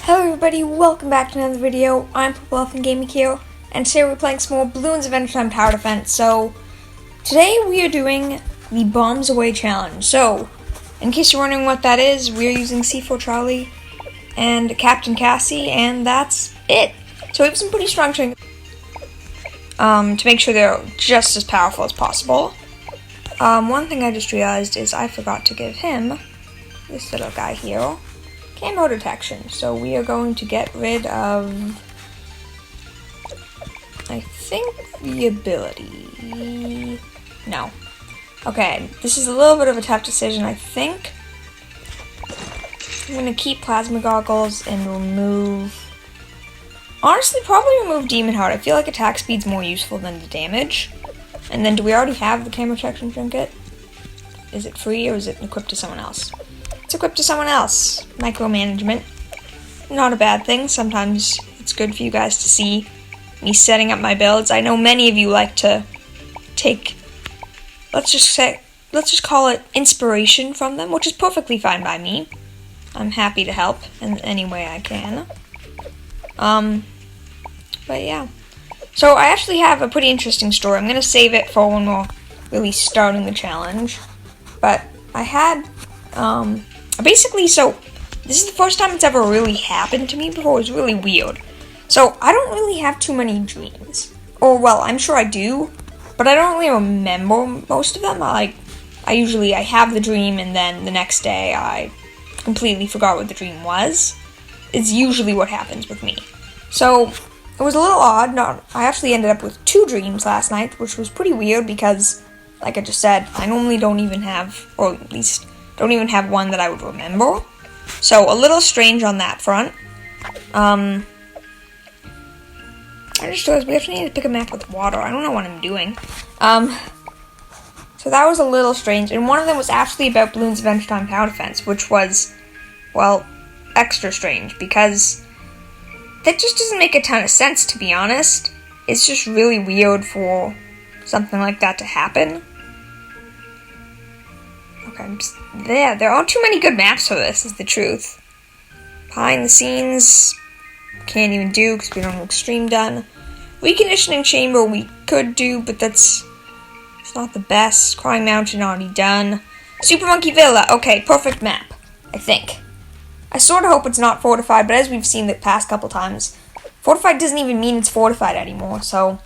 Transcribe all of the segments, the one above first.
Hello everybody, welcome back to another video. I'm Purple Elf and Gaming here, and today we're playing some more Bloons Adventure Time Tower Defense. So, today we are doing the Bombs Away Challenge. So, in case you're wondering what that is, we're using C4 Charlie and Captain Cassie, and that's it. So we have some pretty strong trinkets to make sure they're just as powerful as possible. One thing I just realized is I forgot to give him, this little guy here, camo detection. So we are going to get rid of, I think, the ability. No. Okay, this is a little bit of a tough decision. I think I'm going to keep plasma goggles and remove, honestly, probably remove Demon Heart. I feel like attack speed's more useful than the damage. And then do we already have the camo detection trinket? Is it free or is it equipped to someone else? It's equipped to someone else. Micromanagement. Not a bad thing. Sometimes it's good for you guys to see me setting up my builds. I know many of you like to take, let's just call it inspiration from them, which is perfectly fine by me. I'm happy to help in any way I can. But yeah. So I actually have a pretty interesting story. I'm going to save it for when we're really starting the challenge. But I had, basically, so this is the first time it's ever really happened to me before. It was really weird. So I don't really have too many dreams. Or, well, I'm sure I do, but I don't really remember most of them. I have the dream and then the next day I completely forgot what the dream was. It's usually what happens with me. So it was a little odd. I actually ended up with 2 dreams last night, which was pretty weird because, like I just said, I normally don't even have, or at least don't even have one that I would remember. So a little strange on that front. I just realized we actually need to pick a map with water. I don't know what I'm doing. So that was a little strange. And one of them was actually about Bloons Adventure Time Tower Defense, which was, well, extra strange because that just doesn't make a ton of sense, to be honest. It's just really weird for something like that to happen. Okay, there aren't too many good maps for this, is the truth. Behind the scenes, can't even do because we don't have Extreme done. Reconditioning Chamber we could do, but it's not the best. Crying Mountain already done. Super Monkey Villa, okay, perfect map, I think. I sort of hope it's not fortified, but as we've seen the past couple times, fortified doesn't even mean it's fortified anymore, so,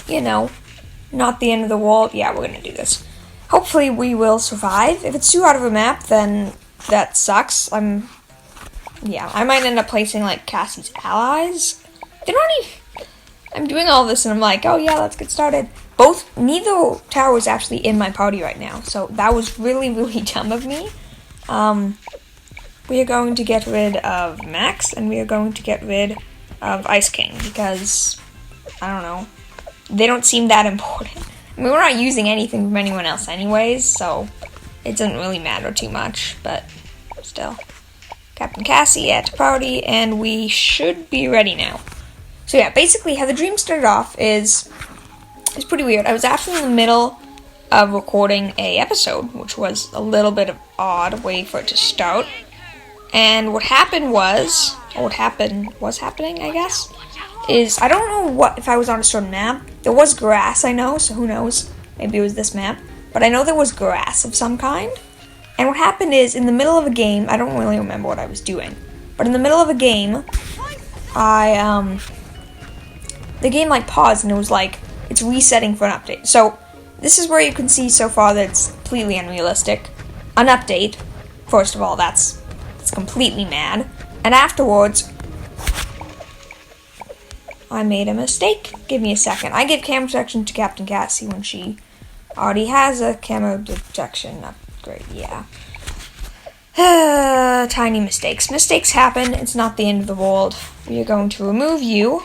you know, not the end of the world. Yeah, we're gonna do this. Hopefully we will survive. If it's too hard of a map, then that sucks. I might end up placing, like, Cassie's allies. They're not even, I'm doing all this and I'm like, oh yeah, let's get started. Neither tower is actually in my party right now, so that was really, really dumb of me. We are going to get rid of Max, and we are going to get rid of Ice King, because, I don't know, they don't seem that important. I mean, we're not using anything from anyone else anyways, so it doesn't really matter too much, but still. Captain Cassie at party, and we should be ready now. So yeah, basically how the dream started off is pretty weird. I was actually in the middle of recording a episode, which was a little bit of odd way for it to start. And what happened was, or was happening, I guess, is, I don't know if I was on a certain map. There was grass, I know, so who knows, maybe it was this map, but I know there was grass of some kind. And what happened is, in the middle of a game, I don't really remember what I was doing, but in the middle of a game, the game, like, paused, and it was like, it's resetting for an update. So, this is where you can see so far that it's completely unrealistic. An update, first of all, it's completely mad. And afterwards, I made a mistake. Give me a second. I give camo protection to Captain Cassie when she already has a camo detection upgrade. Yeah. Tiny mistakes. Mistakes happen. It's not the end of the world. We are going to remove you.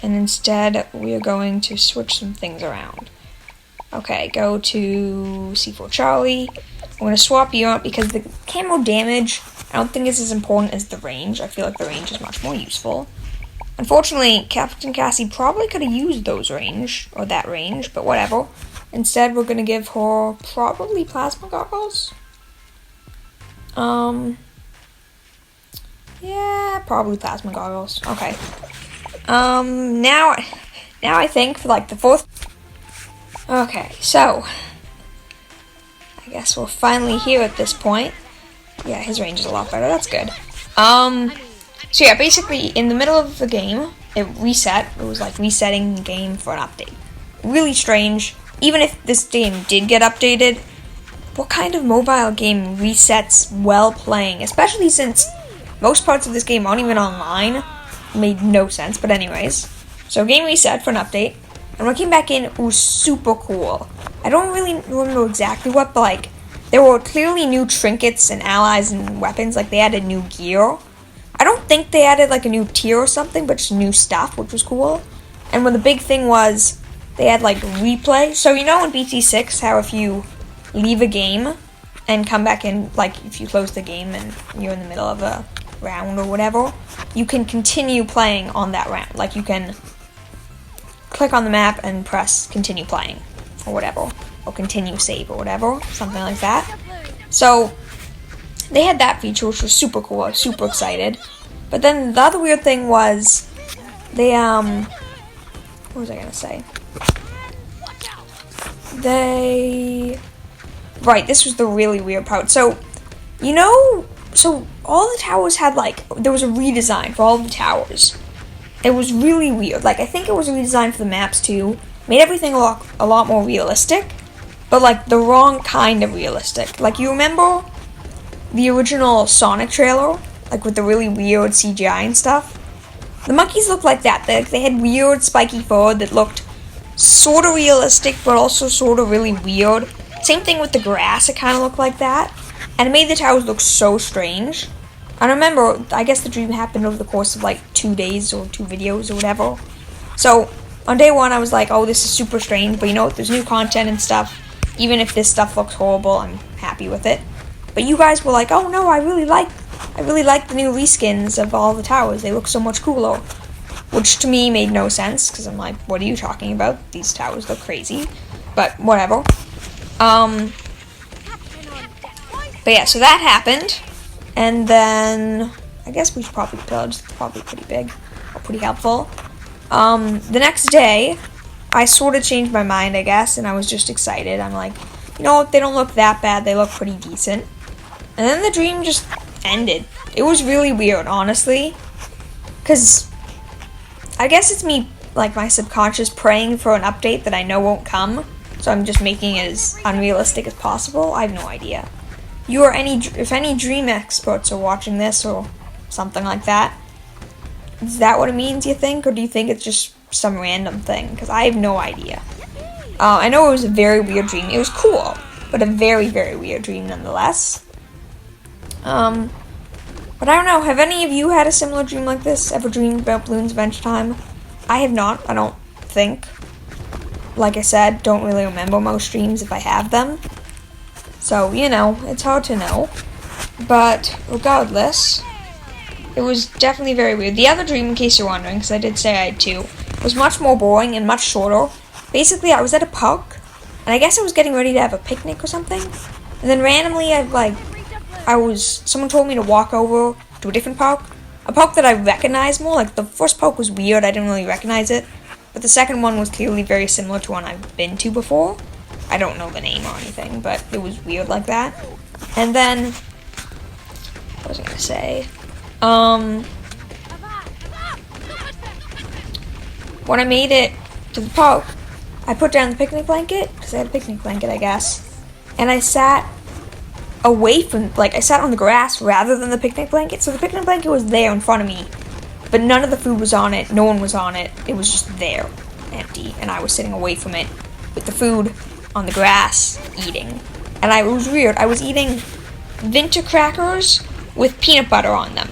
And instead, we are going to switch some things around. Okay, go to C4 Charlie. I'm going to swap you out because the camo damage, I don't think is as important as the range. I feel like the range is much more useful. Unfortunately, Captain Cassie probably could have used that range, but whatever. Instead, we're going to give her probably plasma goggles. Yeah, probably plasma goggles. Okay. Now I think for like the fourth. Okay, so I guess we're finally here at this point. Yeah, his range is a lot better. That's good. So yeah, basically in the middle of the game, it reset. It was like resetting the game for an update. Really strange. Even if this game did get updated, what kind of mobile game resets while playing? Especially since most parts of this game aren't even online. Made no sense, but anyways. So game reset for an update. And when I came back in, it was super cool. I don't really remember exactly what, but like, there were clearly new trinkets and allies and weapons. Like, they added new gear. I don't think they added like a new tier or something, but just new stuff, which was cool. And when the big thing was, they had like replay. So you know in BT6 how if you leave a game and come back in, like if you close the game and you're in the middle of a round or whatever, you can continue playing on that round. Like you can click on the map and press continue playing or whatever, or continue save or whatever, something like that. So they had that feature, which was super cool. I was super excited. But then the other weird thing was they what was I gonna say? Right, this was the really weird part. So, you know, so all the towers had like, there was a redesign for all the towers. It was really weird. Like, I think it was a redesign for the maps too. Made everything a lot more realistic, but like the wrong kind of realistic. Like, you remember the original Sonic trailer? Like with the really weird CGI and stuff? The monkeys looked like that. They had weird spiky fur that looked sort of realistic, but also sort of really weird. Same thing with the grass, it kind of looked like that. And it made the towers look so strange. I remember, I guess the dream happened over the course of like 2 days or 2 videos or whatever. So, on day 1 I was like, oh, this is super strange, but you know what, there's new content and stuff. Even if this stuff looks horrible, I'm happy with it. But you guys were like, oh no, I really like the new reskins of all the towers. They look so much cooler. Which to me made no sense, because I'm like, what are you talking about? These towers look crazy. But whatever. But yeah, so that happened. And then I guess we should probably pillage. It's probably pretty big or pretty helpful. The next day, I sort of changed my mind, I guess, and I was just excited. I'm like, you know what, they don't look that bad. They look pretty decent. And then the dream just ended. It was really weird, honestly. Because I guess it's me, like my subconscious praying for an update that I know won't come. So I'm just making it as unrealistic as possible. I have no idea. If any dream experts are watching this or something like that, is that what it means, you think? Or do you think it's just some random thing? Because I have no idea. I know it was a very weird dream. It was cool, but a very, very weird dream nonetheless. But I don't know, have any of you had a similar dream like this? Ever dreamed about Bloons Adventure Time? I have not, I don't think. Like I said, don't really remember most dreams if I have them. So, you know, it's hard to know. But regardless, it was definitely very weird. The other dream, in case you're wondering, because I did say I had 2, was much more boring and much shorter. Basically, I was at a park, and I guess I was getting ready to have a picnic or something. And then randomly, someone told me to walk over to a different park. A park that I recognized more. Like, the first park was weird, I didn't really recognize it. But the second one was clearly very similar to one I've been to before. I don't know the name or anything, but it was weird like that. And then, what was I gonna say? When I made it to the park, I put down the picnic blanket, because I had a picnic blanket, I guess. And I sat away from, I sat on the grass rather than the picnic blanket. So the picnic blanket was there in front of me, but none of the food was on it, no one was on it. It was just there, empty, and I was sitting away from it with the food on the grass, eating. And it was weird. I was eating winter crackers with peanut butter on them.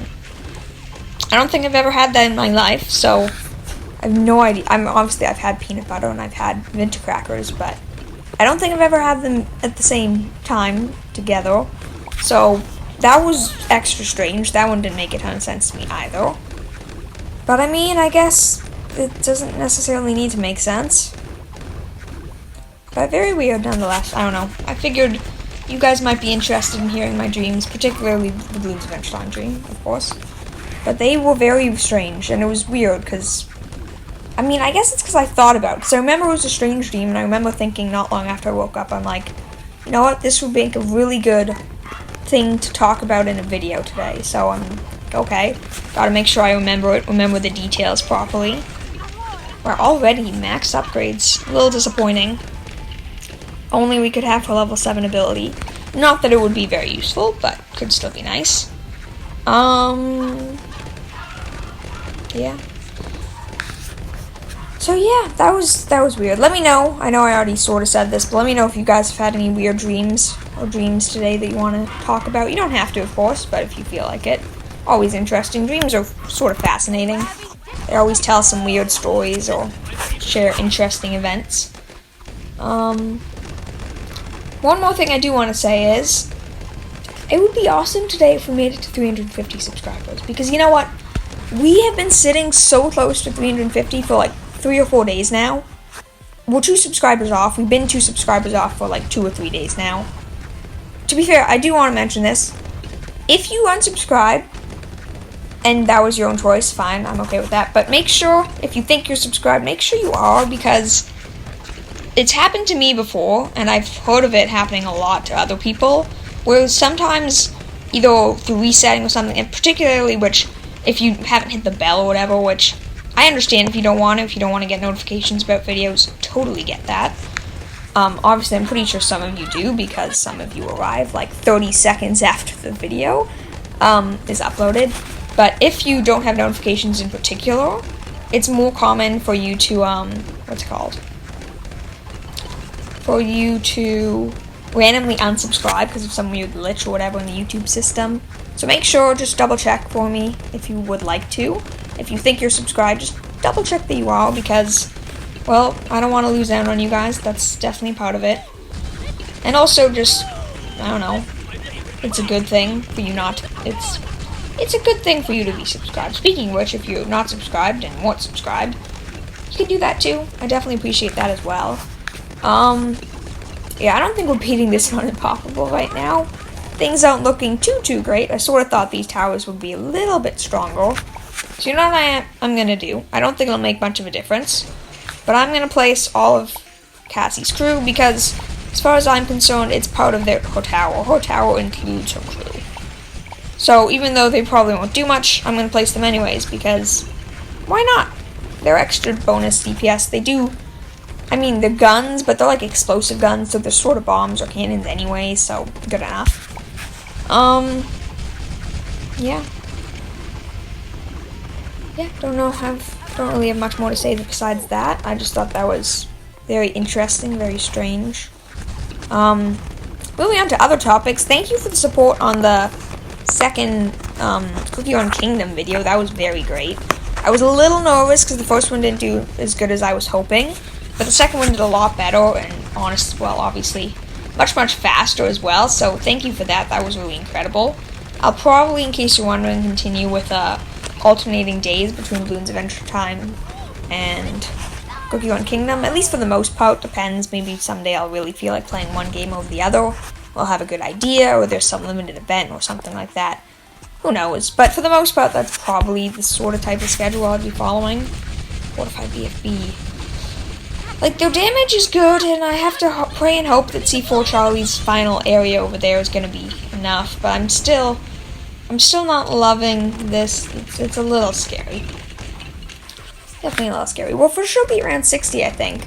I don't think I've ever had that in my life, so I have no idea. I've had peanut butter and I've had winter crackers, but I don't think I've ever had them at the same time together. So that was extra strange. That one didn't make a ton of sense to me either. But I mean, I guess it doesn't necessarily need to make sense. But very weird nonetheless. I don't know. I figured you guys might be interested in hearing my dreams, particularly the Bloons Adventure Time dream, of course. but they were very strange, and it was weird, because, I mean, I guess it's because I thought about it, because I remember it was a strange dream, and I remember thinking not long after I woke up, I'm like, you know what, this would make a really good thing to talk about in a video today, so I'm, okay, gotta make sure I remember the details properly. We're already max upgrades, a little disappointing. Only we could have her level 7 ability. Not that it would be very useful, but could still be nice. Yeah. So yeah, that was weird. Let me know. I know I already sort of said this, but let me know if you guys have had any weird dreams or dreams today that you want to talk about. You don't have to, of course, but if you feel like it. Always interesting. Dreams are sort of fascinating. They always tell some weird stories or share interesting events. One more thing I do want to say is, it would be awesome today if we made it to 350 subscribers. Because you know what? We have been sitting so close to 350 for like 3 or 4 days now. We're 2 subscribers off. We've been 2 subscribers off for like 2 or 3 days now. To be fair, I do want to mention this. If you unsubscribe, and that was your own choice, fine, I'm okay with that. But make sure, if you think you're subscribed, make sure you are, because it's happened to me before, and I've heard of it happening a lot to other people, where sometimes, either through resetting or something, and particularly which, if you haven't hit the bell or whatever, which I understand if you don't want to get notifications about videos, totally get that. Obviously, I'm pretty sure some of you do, because some of you arrive like 30 seconds after the video is uploaded. But if you don't have notifications in particular, it's more common for you to, for you to randomly unsubscribe because of some weird glitch or whatever in the YouTube system. So make sure, just double check for me if you would like to. If you think you're subscribed, just double check that you are, because, well, I don't want to lose out on you guys. That's definitely part of it. And also just, I don't know, it's a good thing for you not, it's a good thing for you to be subscribed. Speaking of which, if you're not subscribed and weren't subscribed, you can do that too. I definitely appreciate that as well. Yeah, I don't think we're beating this on Impossible right now. Things aren't looking too great. I sort of thought these towers would be a little bit stronger. So you know what I'm going to do? I don't think it'll make much of a difference. But I'm going to place all of Cassie's crew, because as far as I'm concerned, it's part of her tower. Her tower includes her crew. So even though they probably won't do much, I'm going to place them anyways, because why not? They're extra bonus DPS. They do, I mean, they're guns, but they're like explosive guns, so they're sort of bombs or cannons anyway, so good enough. Yeah. Yeah, don't really have much more to say besides that. I just thought that was very interesting, very strange. Moving on to other topics, thank you for the support on the second Cookie Run Kingdom video. That was very great. I was a little nervous because the first one didn't do as good as I was hoping, but the second one did a lot better, and obviously much faster as well, so thank you for that. That was really incredible. I'll probably, in case you're wondering, continue with alternating days between Bloons Adventure Time and Cookie Run Kingdom, at least for the most part. Depends, maybe someday I'll really feel like playing one game over the other. I'll have a good idea, or there's some limited event or something like that. Who knows? But for the most part, that's probably the sort of type of schedule I'll be following. Fortified BFB. Like, their damage is good, and I have to pray and hope that C4 Charlie's final area over there is going to be enough, but I'm still not loving this. It's a little scary. Definitely a little scary. We'll for sure be around 60, I think,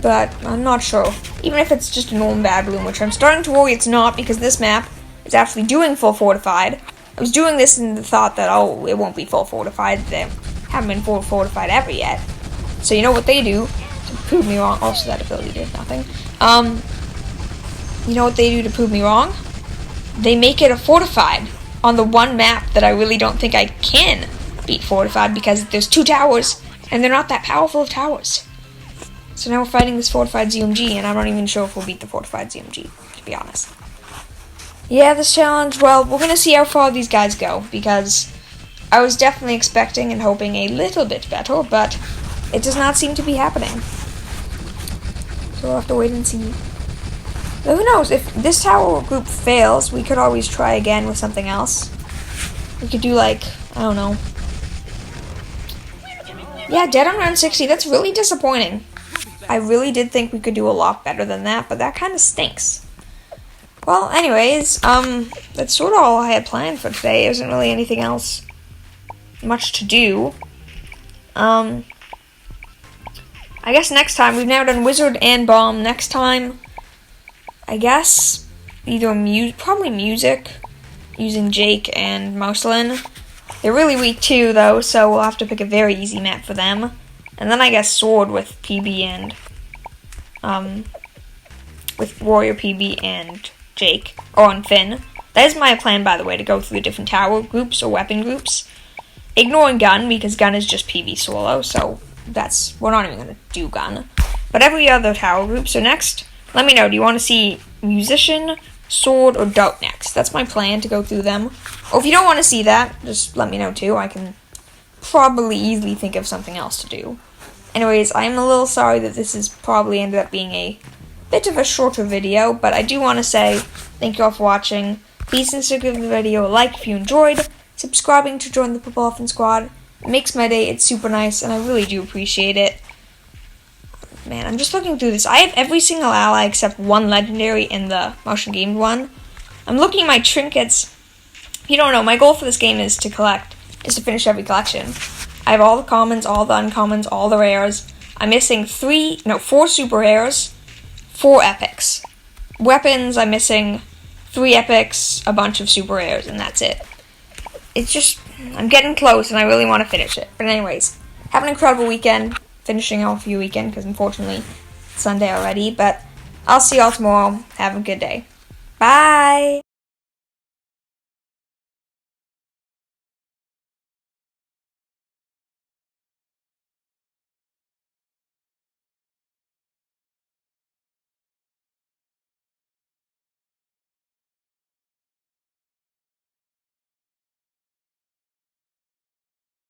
but I'm not sure. Even if it's just a normal bad balloon, which I'm starting to worry it's not, because this map is actually doing full fortified. I was doing this in the thought that, oh, it won't be full fortified. They haven't been full fortified ever yet. So you know what they do to prove me wrong? Also, that ability did nothing. You know what they do to prove me wrong? They make it a fortified on the one map that I really don't think I can beat fortified, because there's 2 towers, and they're not that powerful of towers. So now we're fighting this fortified ZMG, and I'm not even sure if we'll beat the fortified ZMG, to be honest. Yeah, this challenge, well, we're going to see how far these guys go, because I was definitely expecting and hoping a little bit better, but it does not seem to be happening. So we'll have to wait and see. But who knows, if this tower group fails, we could always try again with something else. We could do, like, I don't know. Yeah, dead on round 60, that's really disappointing. I really did think we could do a lot better than that, but that kind of stinks. Well, anyways, that's sort of all I had planned for today. There isn't really anything else much to do. I guess next time, we've now done Wizard and Bomb. Next time, I guess, either probably Music, using Jake and Mouselin. They're really weak too, though, so we'll have to pick a very easy map for them. And then I guess Sword with PB and, with Warrior PB and Jake, or on Finn. That is my plan, by the way, to go through the different tower groups or weapon groups. Ignoring Gun, because Gun is just PB solo, so we're not even going to do Gun. But every other tower group. So next, let me know, do you want to see Musician, Sword, or Dart next? That's my plan, to go through them. Or if you don't want to see that, just let me know too. I can probably easily think of something else to do. Anyways, I'm a little sorry that this has probably ended up being a bit of a shorter video, but I do want to say thank you all for watching. Please consider giving the video a like if you enjoyed, subscribing to join the Purple Elephant Squad. It makes my day, it's super nice, and I really do appreciate it. Man, I'm just looking through this. I have every single ally except one legendary in the motion game one. I'm looking at my trinkets. If you don't know, my goal for this game is to finish every collection. I have all the commons, all the uncommons, all the rares. I'm missing 4 super rares, 4 epics. Weapons, I'm missing 3 epics, a bunch of super rares, and that's it. It's just, I'm getting close, and I really want to finish it. But anyways, have an incredible weekend. Finishing off your weekend, because unfortunately, it's Sunday already. But I'll see y'all tomorrow. Have a good day. Bye!